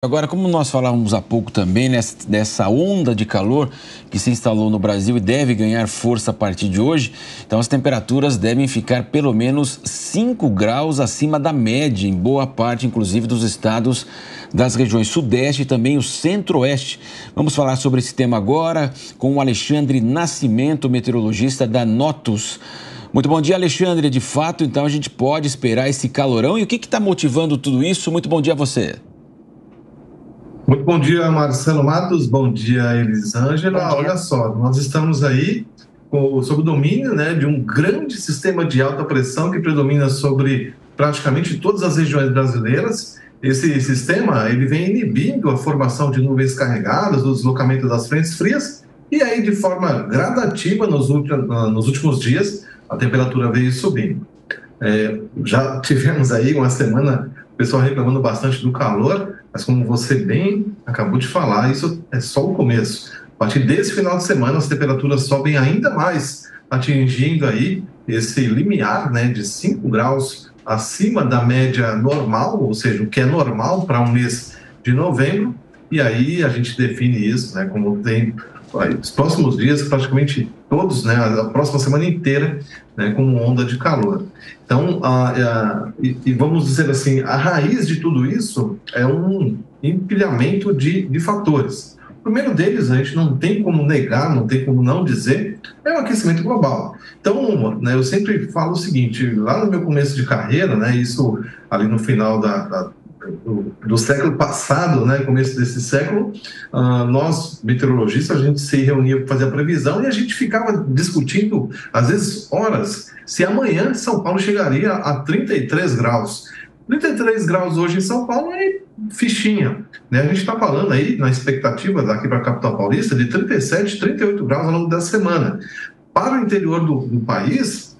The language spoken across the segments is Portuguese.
Agora, como nós falávamos há pouco também dessa onda de calor que se instalou no Brasil e deve ganhar força a partir de hoje, então as temperaturas devem ficar pelo menos 5 graus acima da média em boa parte, inclusive, dos estados das regiões sudeste e também o centro-oeste. Vamos falar sobre esse tema agora com o Alexandre Nascimento, meteorologista da Notus. Muito bom dia, Alexandre. De fato, então, a gente pode esperar esse calorão e o que está motivando tudo isso? Muito bom dia a você. Muito bom dia, Marcelo Matos. Bom dia, Elisângela. Olha só, nós estamos aí sob o domínio, de um grande sistema de alta pressão que predomina sobre praticamente todas as regiões brasileiras. Esse sistema ele vem inibindo a formação de nuvens carregadas, o deslocamento das frentes frias, e aí, de forma gradativa, nos últimos dias, a temperatura veio subindo. Já tivemos aí uma semana, o pessoal reclamando bastante do calor, mas como você bem acabou de falar, isso é só o começo. A partir desse final de semana, as temperaturas sobem ainda mais, atingindo aí esse limiar, de 5 graus acima da média normal, ou seja, o que é normal para um mês de novembro, e aí a gente define isso, como tem os próximos dias, praticamente todos, a próxima semana inteira, como onda de calor. Então, vamos dizer assim, a raiz de tudo isso é um empilhamento de fatores. O primeiro deles, a gente não tem como negar, não tem como não dizer, é o aquecimento global. Então, eu sempre falo o seguinte, lá no meu começo de carreira, isso ali no final do século passado, começo desse século, nós, meteorologistas, a gente se reunia para fazer a previsão e a gente ficava discutindo, às vezes, horas, se amanhã São Paulo chegaria a 33 graus. 33 graus hoje em São Paulo é fichinha. A gente está falando aí, na expectativa daqui para a capital paulista, de 37, 38 graus ao longo da semana. Para o interior do país,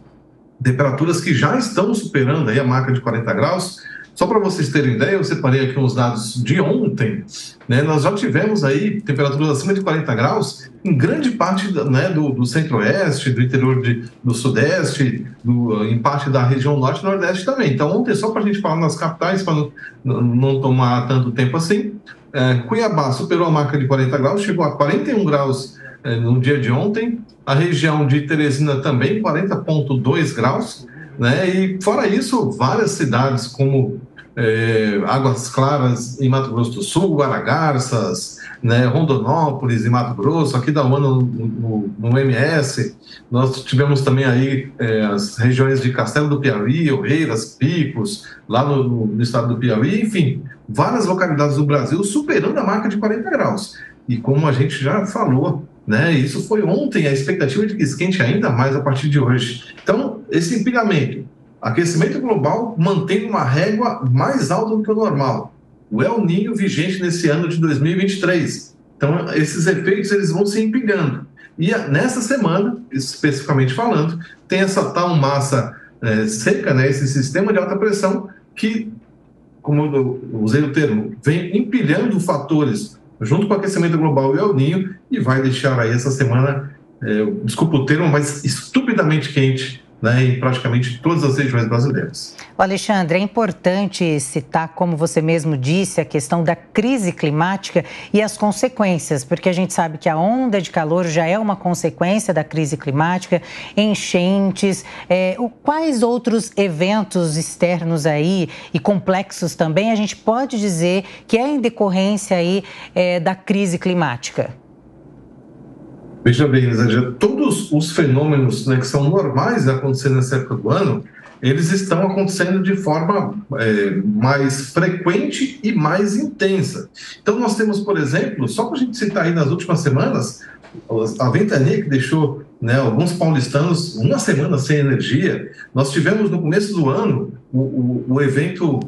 temperaturas que já estão superando aí a marca de 40 graus. Só para vocês terem ideia, eu separei aqui uns dados de ontem, nós já tivemos aí temperaturas acima de 40 graus em grande parte do centro-oeste, do interior do sudeste, em parte da região norte e nordeste também. Então ontem, só para a gente falar nas capitais, para não tomar tanto tempo assim, Cuiabá superou a marca de 40 graus, chegou a 41 graus no dia de ontem, a região de Teresina também, 40,2 graus, e fora isso, várias cidades como Águas Claras em Mato Grosso do Sul, Guaragarças, Rondonópolis em Mato Grosso, aqui da UAN no MS, nós tivemos também aí as regiões de Castelo do Piauí, Oeiras, Picos, lá no estado do Piauí, enfim, várias localidades do Brasil superando a marca de 40 graus. E como a gente já falou, isso foi ontem, a expectativa de que esquente ainda mais a partir de hoje. Então, esse empilhamento, aquecimento global mantém uma régua mais alta do que o normal. O El Niño vigente nesse ano de 2023. Então, esses efeitos eles vão se empilhando. E nessa semana, especificamente falando, tem essa tal massa seca, esse sistema de alta pressão que, como eu usei o termo, vem empilhando fatores junto com o aquecimento global e o El Niño, e vai deixar aí essa semana, desculpa o termo, mas estupidamente quente, em praticamente todas as regiões brasileiras. Alexandre, é importante citar, como você mesmo disse, a questão da crise climática e as consequências, porque a gente sabe que a onda de calor já é uma consequência da crise climática, enchentes, quais outros eventos externos aí e complexos também a gente pode dizer que é em decorrência aí da crise climática? Veja bem, Elisângela, todos os fenômenos que são normais de acontecer nessa época do ano, eles estão acontecendo de forma mais frequente e mais intensa. Então nós temos, por exemplo, só para a gente citar aí nas últimas semanas, a ventania que deixou alguns paulistanos uma semana sem energia. Nós tivemos no começo do ano o evento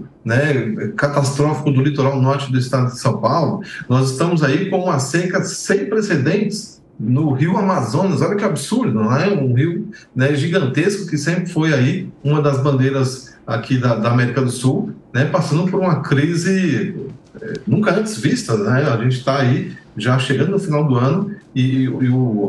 catastrófico do litoral norte do estado de São Paulo. Nós estamos aí com uma seca sem precedentes no rio Amazonas. Olha que absurdo, não é? Um rio gigantesco que sempre foi aí uma das bandeiras aqui da América do Sul, passando por uma crise nunca antes vista, A gente está aí já chegando no final do ano e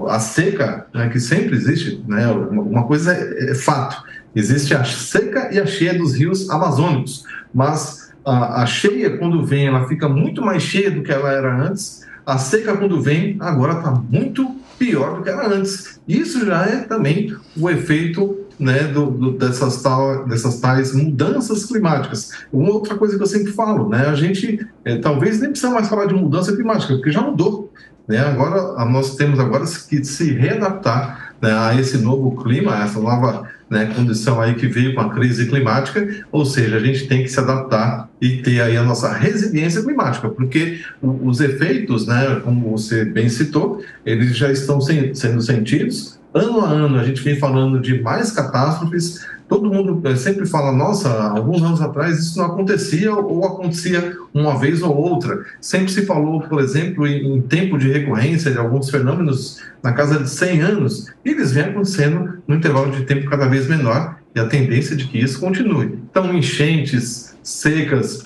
a seca, que sempre existe, uma coisa é fato, existe a seca e a cheia dos rios amazônicos, mas A cheia, quando vem, ela fica muito mais cheia do que ela era antes. A seca, quando vem, agora está muito pior do que era antes. Isso já é também o efeito, né, dessas tais mudanças climáticas. Uma outra coisa que eu sempre falo, né, a gente talvez nem precisa mais falar de mudança climática, porque já mudou. Né? Agora, nós temos agora que se readaptar, né, a esse novo clima, a essa nova, né, condição aí que veio com a crise climática, ou seja, a gente tem que se adaptar e ter aí a nossa resiliência climática, porque os efeitos, né, como você bem citou, eles já estão sendo sentidos. Ano a ano a gente vem falando de mais catástrofes. Todo mundo sempre fala, nossa, alguns anos atrás isso não acontecia ou acontecia uma vez ou outra. Sempre se falou, por exemplo, em tempo de recorrência de alguns fenômenos na casa de 100 anos. E eles vêm acontecendo num intervalo de tempo cada vez menor e a tendência é de que isso continue. Então, enchentes, secas,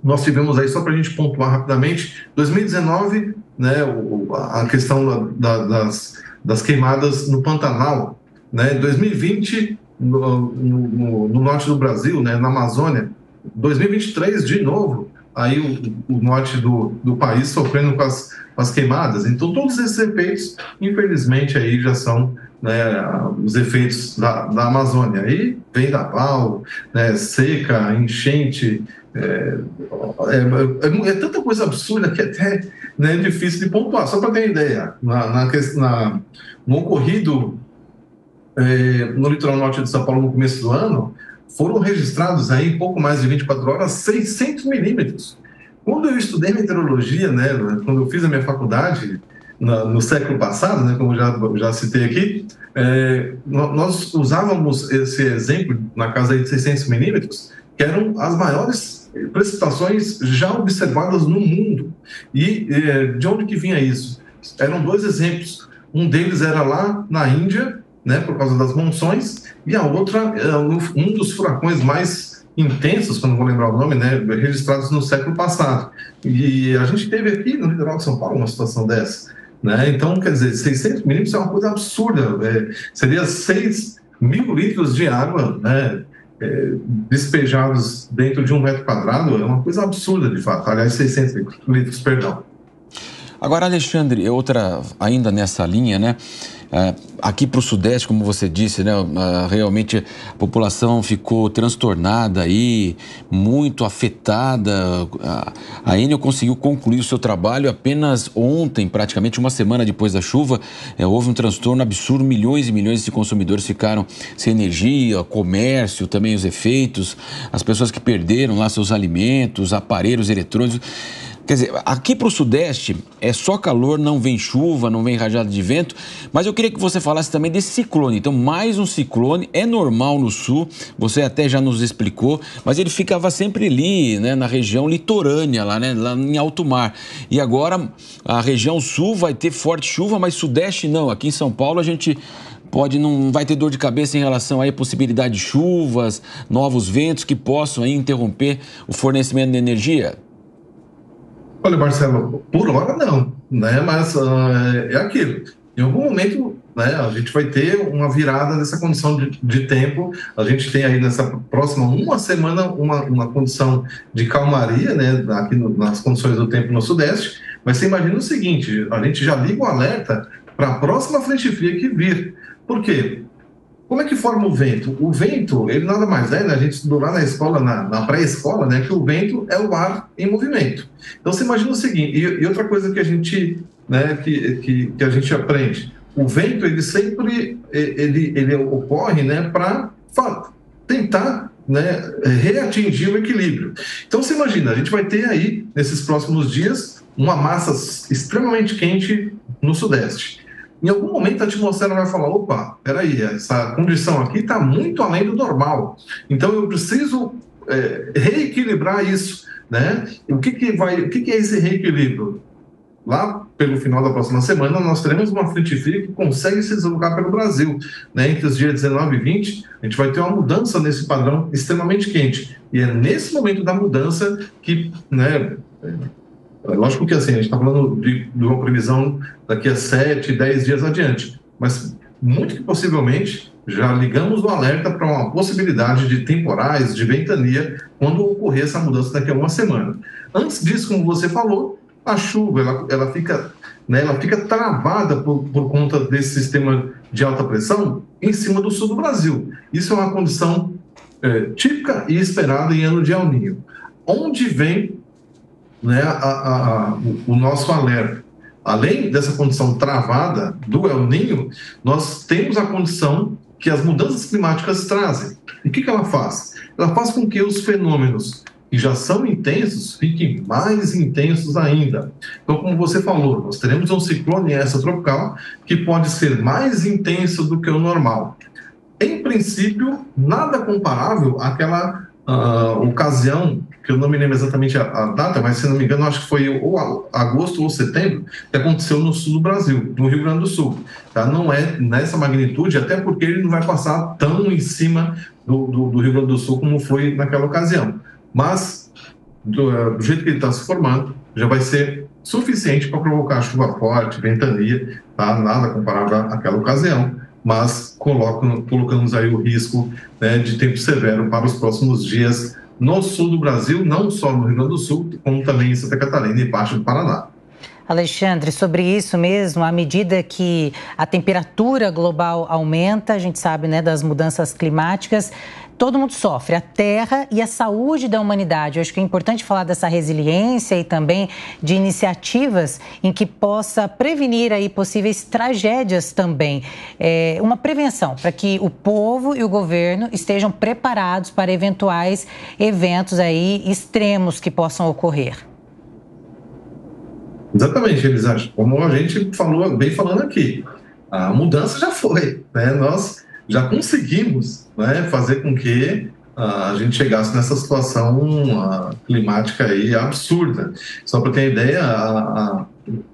nós tivemos aí, só para a gente pontuar rapidamente, 2019, né, a questão das queimadas no Pantanal, né, 2020 no norte do Brasil, né, na Amazônia, 2023 de novo, aí o norte do país sofrendo com as queimadas. Então todos esses efeitos, infelizmente, aí já são, né, os efeitos da Amazônia. Aí vem da Val, né, seca, enchente, é tanta coisa absurda que até, né, é difícil de pontuar. Só para ter ideia, no ocorrido no litoral norte de São Paulo no começo do ano, foram registrados aí em pouco mais de 24 horas 600 milímetros. Quando eu estudei meteorologia, né, quando eu fiz a minha faculdade no século passado, né, como já citei aqui, nós usávamos esse exemplo na casa de 600 milímetros, que eram as maiores precipitações já observadas no mundo. E de onde que vinha isso? Eram dois exemplos. Um deles era lá na Índia, né, por causa das monções, e a outra, um dos furacões mais intensos, que eu não vou lembrar o nome, né, registrados no século passado. E a gente teve aqui no litoral de São Paulo uma situação dessa. Né? Então, quer dizer, 600 milímetros é uma coisa absurda. Seria 6 mil litros de água, né, despejados dentro de 1 metro quadrado. É uma coisa absurda, de fato. Aliás, 600 litros, perdão. Agora, Alexandre, outra ainda nessa linha, né? Aqui para o Sudeste, como você disse, né, realmente a população ficou transtornada aí, muito afetada. A Enel conseguiu concluir o seu trabalho apenas ontem, praticamente uma semana depois da chuva. Houve um transtorno absurdo, milhões e milhões de consumidores ficaram sem energia, comércio, também os efeitos, as pessoas que perderam lá seus alimentos, aparelhos eletrônicos. Quer dizer, aqui para o Sudeste é só calor, não vem chuva, não vem rajada de vento, mas eu queria que você falasse também desse ciclone. Então, mais um ciclone, é normal no Sul, você até já nos explicou, mas ele ficava sempre ali, né, na região litorânea, lá, né, lá em alto mar. E agora a região Sul vai ter forte chuva, mas Sudeste não. Aqui em São Paulo a gente não vai ter dor de cabeça em relação à possibilidade de chuvas, novos ventos que possam aí interromper o fornecimento de energia. Olha, Marcelo, por hora não, né? Mas é aquilo. Em algum momento, né, a gente vai ter uma virada nessa condição de tempo. A gente tem aí nessa próxima uma semana uma condição de calmaria, né, aqui nas condições do tempo no Sudeste. Mas você imagina o seguinte, a gente já liga o alerta para a próxima frente fria que vir. Por quê? Como é que forma o vento? O vento, ele nada mais é, né? A gente estudou lá na escola, na pré-escola, né? Que o vento é o ar em movimento. Então, você imagina o seguinte, e outra coisa que a gente, né, que a gente aprende, o vento, ele sempre, ele ocorre, né, para tentar, né, reatingir o equilíbrio. Então, você imagina, a gente vai ter aí, nesses próximos dias, uma massa extremamente quente no Sudeste. Em algum momento a atmosfera vai falar, opa, peraí, essa condição aqui está muito além do normal. Então eu preciso reequilibrar isso, né? O que é esse reequilíbrio? Lá pelo final da próxima semana nós teremos uma frente fria que consegue se deslocar pelo Brasil, né? Entre os dias 19 e 20 a gente vai ter uma mudança nesse padrão extremamente quente. E é nesse momento da mudança que, né, lógico que assim, a gente está falando de uma previsão daqui a 7, 10 dias adiante, mas muito que possivelmente já ligamos o alerta para uma possibilidade de temporais, de ventania, quando ocorrer essa mudança daqui a uma semana. Antes disso, como você falou, a chuva ela fica travada por conta desse sistema de alta pressão em cima do sul do Brasil. Isso é uma condição típica e esperada em ano de El Niño. Onde vem, né, o nosso alerta? Além dessa condição travada do El Niño, nós temos a condição que as mudanças climáticas trazem. E o que ela faz? Ela faz com que os fenômenos que já são intensos fiquem mais intensos ainda. Então, como você falou, nós teremos um ciclone extratropical que pode ser mais intenso do que o normal. Em princípio, nada comparável àquela ocasião, que eu não me lembro exatamente a data, mas se não me engano, acho que foi ou agosto ou setembro, que aconteceu no sul do Brasil, no Rio Grande do Sul. Tá? Não é nessa magnitude, até porque ele não vai passar tão em cima do Rio Grande do Sul como foi naquela ocasião. Mas, do jeito que ele está se formando, já vai ser suficiente para provocar chuva forte, ventania, tá? Nada comparável àquela ocasião, mas colocamos aí o risco, né, de tempo severo para os próximos dias no sul do Brasil, não só no Rio Grande do Sul, como também em Santa Catarina e parte do Paraná. Alexandre, sobre isso mesmo, à medida que a temperatura global aumenta, a gente sabe, né, das mudanças climáticas, todo mundo sofre, a Terra e a saúde da humanidade. Eu acho que é importante falar dessa resiliência e também de iniciativas em que possa prevenir aí possíveis tragédias também. Uma prevenção para que o povo e o governo estejam preparados para eventuais eventos aí extremos que possam ocorrer. Exatamente, Elisângela. Como a gente vem falando aqui, a mudança já foi, né? Nós já conseguimos, né, fazer com que a gente chegasse nessa situação climática aí absurda. Só para ter ideia,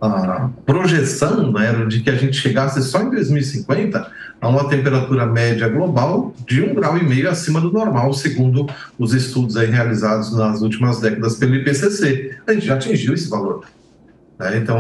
a projeção, né, era de que a gente chegasse só em 2050 a uma temperatura média global de 1,5 graus acima do normal, segundo os estudos aí realizados nas últimas décadas pelo IPCC. A gente já atingiu esse valor. Então,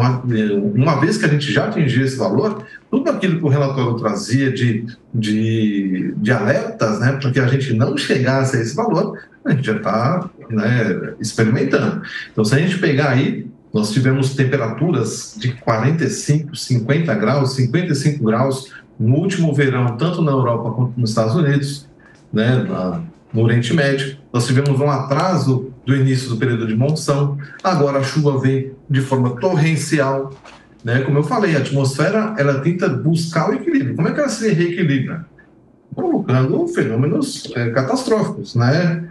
uma vez que a gente já atingiu esse valor, tudo aquilo que o relatório trazia de alertas, né, para que a gente não chegasse a esse valor, a gente já está, né, experimentando. Então, se a gente pegar aí, nós tivemos temperaturas de 45, 50 graus, 55 graus no último verão, tanto na Europa quanto nos Estados Unidos, né, no Oriente Médio. Nós tivemos um atraso do início do período de monção, agora a chuva vem de forma torrencial, né? Como eu falei, a atmosfera ela tenta buscar o equilíbrio. Como é que ela se reequilibra? Provocando fenômenos catastróficos, né?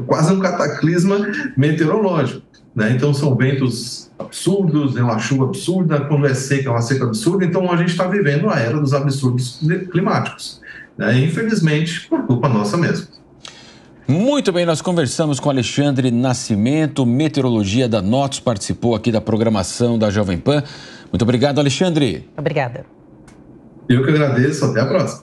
Quase um cataclisma meteorológico, né? Então são ventos absurdos, é uma chuva absurda, quando é seca é uma seca absurda, então a gente está vivendo a era dos absurdos climáticos, né? Infelizmente, por culpa nossa mesmo. Muito bem, nós conversamos com Alexandre Nascimento, meteorologia da NOTS, participou aqui da programação da Jovem Pan. Muito obrigado, Alexandre. Obrigada. Eu que agradeço, até a próxima.